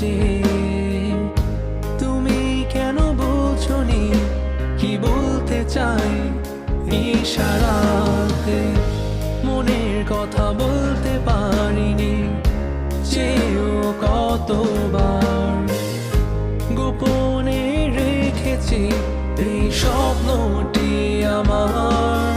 যে তুমি কেন বুঝোনি কি বলতে চাই ইশারাতে মনের কথা বলতে পারিনি চেয়েও কতবার গোপনে রেখেছি এই স্বপ্নটি আমার